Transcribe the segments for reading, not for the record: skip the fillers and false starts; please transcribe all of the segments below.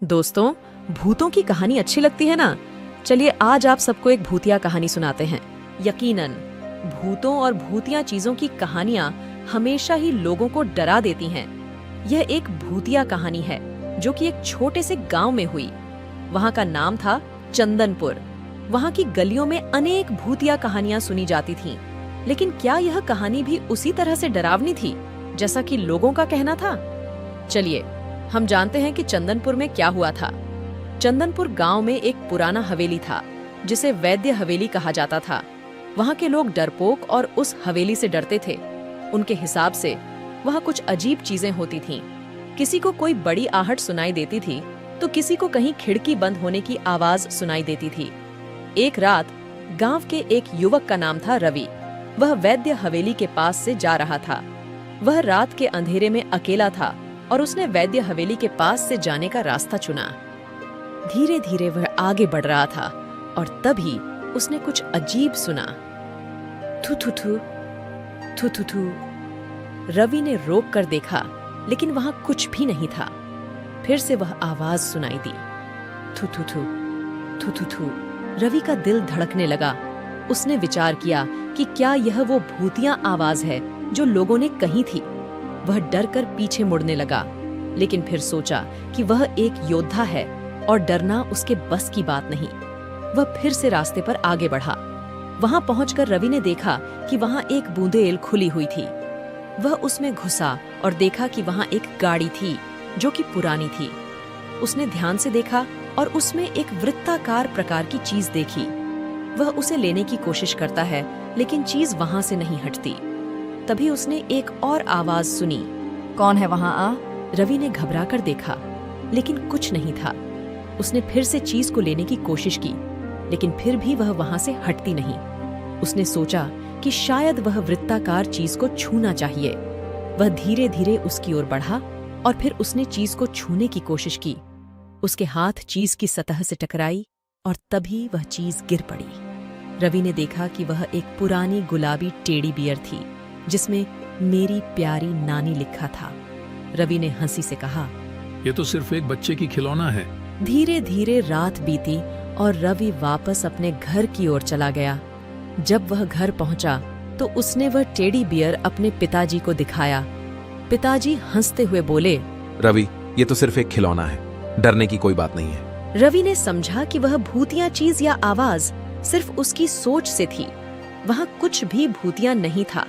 दोस्तों, भूतों की कहानी अच्छी लगती है ना? चलिए आज आप सबको एक भूतिया कहानी सुनाते हैं। यकीनन भूतों और भूतिया चीजों की कहानियां हमेशा ही लोगों को डरा देती हैं। यह एक भूतिया कहानी है जो कि एक छोटे से गांव में हुई। वहां का नाम था चंदनपुर। वहां की गलियों में अनेक भूतिया कहानियां सुनी जाती थीं। लेकिन क्या यह कहानी भी उसी तरह से डरावनी थी जैसा कि लोगों का कहना था? चलिए हम जानते हैं कि चंदनपुर में क्या हुआ था। चंदनपुर गांव में एक पुराना हवेली था जिसे वैद्य हवेली कहा जाता था। वहां के लोग डरपोक और उस हवेली से डरते थे। उनके हिसाब से वहां कुछ अजीब चीजें होती थीं। किसी को कोई बड़ी आहट सुनाई देती थी तो किसी को कहीं खिड़की बंद होने की आवाज सुनाई देती थी। एक रात गांव के एक युवक का नाम था रवि। वह वैद्य हवेली के पास से जा रहा था। वह रात के अंधेरे में अकेला था और उसने वैद्य हवेली के पास से जाने का रास्ता चुना। धीरे धीरे वह आगे बढ़ रहा था और तभी उसने कुछ अजीब सुना। थू थू थू थू थू थू। रवि ने रोक कर देखा लेकिन वहां कुछ भी नहीं था। फिर से वह आवाज सुनाई दी, थू थू थू थू थू थू। रवि का दिल धड़कने लगा। उसने विचार किया कि क्या यह वो भूतिया आवाज है जो लोगों ने कही थी। वह डर कर पीछे मुड़ने लगा, लेकिन फिर सोचा कि वह एक योद्धा है और डरना उसके बस की बात नहीं। वह फिर से रास्ते पर आगे बढ़ा। वहां पहुंचकर रवि ने देखा कि वहां एक बूंदेल खुली हुई थी। वह उसमें घुसा और देखा कि वहां एक गाड़ी थी जो कि पुरानी थी। उसने ध्यान से देखा और उसमें एक वृत्ताकार प्रकार की चीज देखी। वह उसे लेने की कोशिश करता है लेकिन चीज वहां से नहीं हटती। तभी उसने एक और आवाज सुनी, कौन है वहां आ? रवि ने घबरा कर देखा लेकिन कुछ नहीं था। उसने फिर से चीज को लेने की कोशिश की लेकिन फिर भी वह वहां से हटती नहीं। उसने सोचा कि शायद वह वृत्ताकार चीज को छूना चाहिए। वह धीरे धीरे उसकी ओर बढ़ा और फिर उसने चीज को छूने की कोशिश की। उसके हाथ चीज की सतह से टकराई और तभी वह चीज गिर पड़ी। रवि ने देखा कि वह एक पुरानी गुलाबी टेडी बियर थी जिसमें मेरी प्यारी नानी लिखा था। रवि ने हंसी से कहा, ये तो सिर्फ एक बच्चे की खिलौना है। धीरे धीरे रात बीती और रवि वापस अपने घर की ओर चला गया। जब वह घर पहुंचा तो उसने वह टेडी बियर अपने पिताजी को दिखाया। पिताजी हंसते हुए बोले, रवि, ये तो सिर्फ एक खिलौना है, डरने की कोई बात नहीं है। रवि ने समझा कि वह भूतिया चीज या आवाज सिर्फ उसकी सोच से थी। वहां कुछ भी भूतिया नहीं था।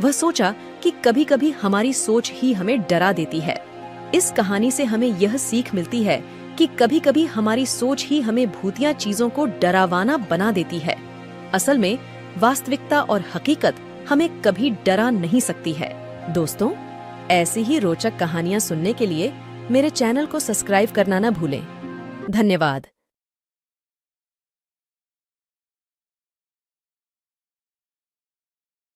वह सोचा कि कभी कभी हमारी सोच ही हमें डरा देती है। इस कहानी से हमें यह सीख मिलती है कि कभी कभी हमारी सोच ही हमें भूतिया चीजों को डरावाना बना देती है। असल में वास्तविकता और हकीकत हमें कभी डरा नहीं सकती है। दोस्तों, ऐसी ही रोचक कहानियां सुनने के लिए मेरे चैनल को सब्सक्राइब करना न भूलें। धन्यवाद।